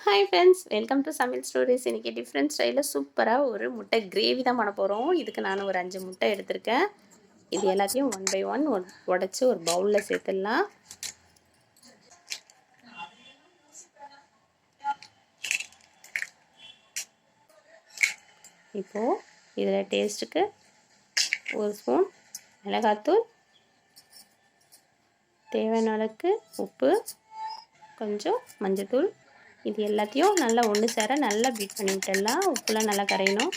Hi friends, welcome to சமையல் stories. இன்றைக்கி different ஸ்டைலில் சூப்பராக ஒரு முட்டை கிரேவி தான் பண்ண போகிறோம். இதுக்கு நான் ஒரு 5 முட்டை எடுத்திருக்கேன். இது எல்லாத்தையும் ஒன் பை ஒன் உடச்சி ஒரு பவுலில் சேர்த்துடலாம். இப்போது இதில் டேஸ்ட்டுக்கு ஒரு ஸ்பூன் மிளகாத்தூள், தேவையான அளவுக்கு உப்பு, கொஞ்சம் மஞ்சத்தூள், இது எல்லாத்தையும் நல்லா ஒன்று சேர நல்லா பீட் பண்ணி விட்டுடலாம். உப்புலாம் நல்லா கரையணும்.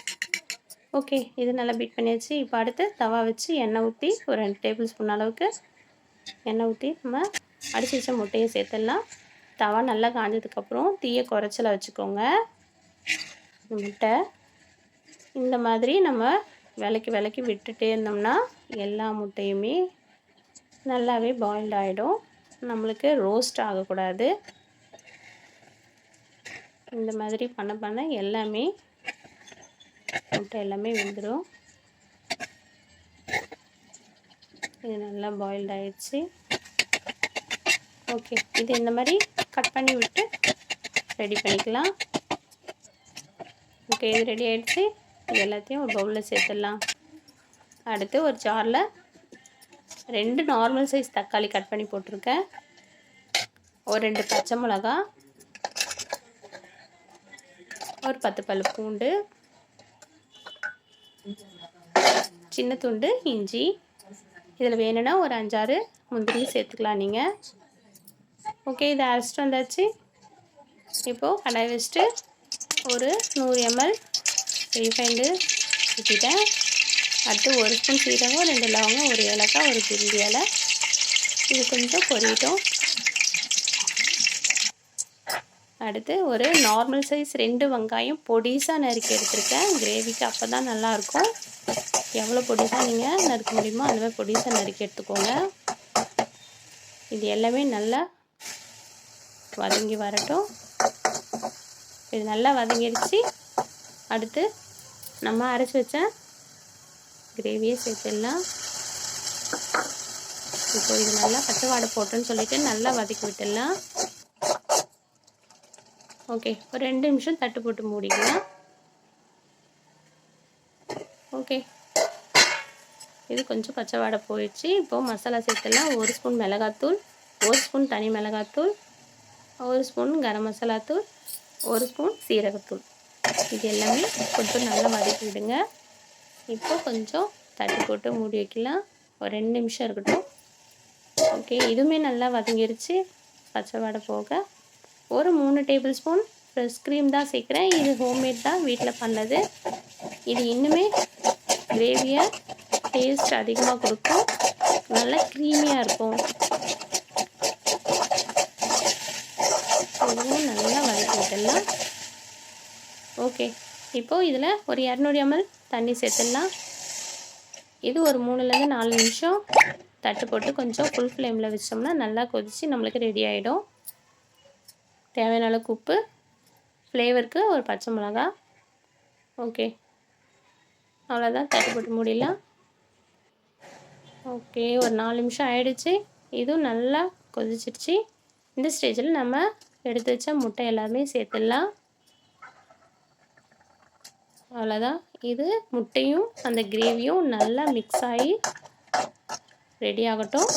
ஓகே, இது நல்லா பீட் பண்ணியாச்சு. இப்போ அடுத்து தவா வச்சு எண்ணெய் ஊற்றி ஒரு 2 டேபிள் ஸ்பூன் அளவுக்கு எண்ணெய் ஊற்றி நம்ம அடித்து வச்ச முட்டையை சேர்த்துடலாம். தவா நல்லா காஞ்சதுக்கப்புறம் தீயை குறைச்சல வச்சுக்கோங்க. முட்டை இந்த மாதிரி நம்ம விலக்கி விட்டுட்டே இருந்தோம்னா எல்லா முட்டையுமே நல்லாவே பாயில்ட் ஆகிடும். நம்மளுக்கு ரோஸ்ட் ஆகக்கூடாது. இந்த மாதிரி பண்ண எல்லாமே முட்டை எல்லாமே வெந்துடும். இது நல்லா பாயில்ட் ஆகிடுச்சு. ஓகே, இது இந்த மாதிரி கட் பண்ணி விட்டு ரெடி பண்ணிக்கலாம். ஓகே, இது ரெடி ஆகிடுச்சு. இது எல்லாத்தையும் ஒரு பவுலில் சேர்த்துடலாம். அடுத்து ஒரு ஜாரில் 2 நார்மல் சைஸ் தக்காளி கட் பண்ணி போட்டிருக்கேன். ஒரு 2 பச்சை மிளகா, ஒரு 10 பல் பூண்டு, சின்ன துண்டு இஞ்சி, இதில் வேணும்னா ஒரு 5-6 முந்திரி சேர்த்துக்கலாம் நீங்கள். ஓகே, இதை அரைச்சிட்டு வந்தாச்சு. இப்போது கடாய் வச்சுட்டு ஒரு 100 ml ரீஃபைண்டு ஊற்றிட்டேன். அடுத்து ஒரு ஸ்பூன் சீரகம், 2 லவங்கம், ஒரு ஏலக்காய், ஒரு பிரிஞ்சி இலை. இது கொஞ்சம் பொரியட்டும். அடுத்து ஒரு நார்மல் சைஸ் 2 வெங்காயம் பொடிசாக நறுக்கி எடுத்துருக்கேன். கிரேவிக்கு அப்போ தான் நல்லாயிருக்கும். எவ்வளோ பொடிசாக நீங்கள் நறுக்க முடியுமோ அந்த மாதிரி பொடிசாக நறுக்கி எடுத்துக்கோங்க. இது எல்லாமே நல்லா வதங்கி வரட்டும். இது நல்லா வதங்கிடுச்சு. அடுத்து நம்ம அரைச்சி வச்ச கிரேவியை சேர்த்துடலாம். இப்போ இது நல்லா பச்சை வாடை போட்டோன்னு சொல்லிவிட்டு நல்லா வதக்கி விட்டுடலாம். ஓகே, ஒரு 2 நிமிஷம் தட்டு போட்டு மூடிக்கலாம். ஓகே, இது கொஞ்சம் பச்சை வாடை போயிடுச்சு. இப்போது மசாலா சேர்த்துடலாம். 1 ஸ்பூன் மிளகாத்தூள், 1 ஸ்பூன் தனி மிளகாத்தூள், 1 ஸ்பூன் கரம் மசாலா தூள், 1 ஸ்பூன் சீரகத்தூள். இது எல்லாமே கொஞ்சம் நல்லா வதக்கி விடுங்க. இப்போ கொஞ்சம் தட்டு போட்டு மூடி வைக்கலாம். ஒரு 2 நிமிஷம் இருக்கட்டும். ஓகே, இதுவுமே நல்லா வதங்கிருச்சு. பச்சை வாடை போக ஒரு 3 டேபிள் ஸ்பூன் ஃப்ரெஷ் க்ரீம் தான் சேர்க்குறேன். இது ஹோம்மேட் தான், வீட்டில் பண்ணது. இது இன்னுமே கிரேவியை டேஸ்ட் அதிகமாக கொடுக்கும், நல்லா க்ரீமியாக இருக்கும். இதுவும் நல்லா வதக்கி விட்டுடலாம். ஓகே, இப்போது இதில் ஒரு 200 ml தண்ணி சேர்த்துடலாம். இது ஒரு 3-4 நிமிஷம் தட்டு போட்டு கொஞ்சம் ஃபுல் ஃப்ளேமில் வச்சோம்னா நல்லா கொதித்து நம்மளுக்கு ரெடி ஆகிடும். தேவையான அளவுக்கு உப்பு, ஃப்ளேவருக்கு ஒரு பச்சை மிளகா. ஓகே, அவ்வளோதான். தட்டு போட்டு மூடிடலாம். ஓகே, ஒரு 4 நிமிஷம் ஆயிடுச்சு. இதுவும் நல்லா கொதிச்சிடுச்சு. இந்த ஸ்டேஜில் நம்ம எடுத்து வச்ச முட்டை எல்லாமே சேர்த்துடலாம். அவ்வளோதான். இது முட்டையும் அந்த கிரேவியும் நல்லா மிக்ஸ் ஆகி ரெடி ஆகட்டும்.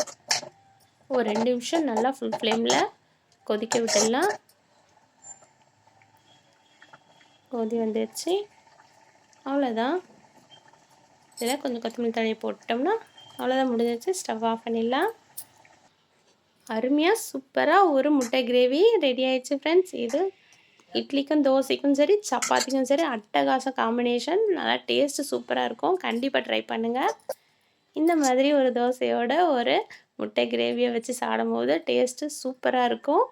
ஒரு 2 நிமிஷம் நல்லா ஃபுல் ஃப்ளேமில் கொதிக்க விட்டுடலாம். கொதி வந்துடுச்சு. அவ்வளோதான். இதில் கொஞ்சம் கொத்தமல்லி தழையை போட்டோம்னா அவ்வளோதான், முடிஞ்சிச்சு. ஸ்டவ் ஆஃப் பண்ணிடலாம். அருமையாக சூப்பராக ஒரு முட்டை கிரேவி ரெடி ஆகிடுச்சு ஃப்ரெண்ட்ஸ். இது இட்லிக்கும் தோசைக்கும் சரி, சப்பாத்திக்கும் சரி அட்டகாச காம்பினேஷன். நல்லா டேஸ்ட்டு சூப்பராக இருக்கும். கண்டிப்பாக ட்ரை பண்ணுங்கள். இந்த மாதிரி ஒரு தோசையோட ஒரு முட்டை கிரேவியை வச்சு சாப்பிடும்போது டேஸ்ட்டு சூப்பராக இருக்கும்.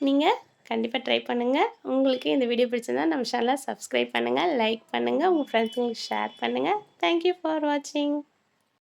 நீங்கள் கண்டிப்பாக ட்ரை பண்ணுங்கள். உங்களுக்கு இந்த வீடியோ பிடிச்சிருந்தா நம்ம சேனலை சப்ஸ்கிரைப் பண்ணுங்கள், லைக் பண்ணுங்கள், உங்கள் ஃப்ரெண்ட்ஸுங்களுக்கு ஷேர் பண்ணுங்கள். தேங்க்யூ ஃபார் வாட்சிங்.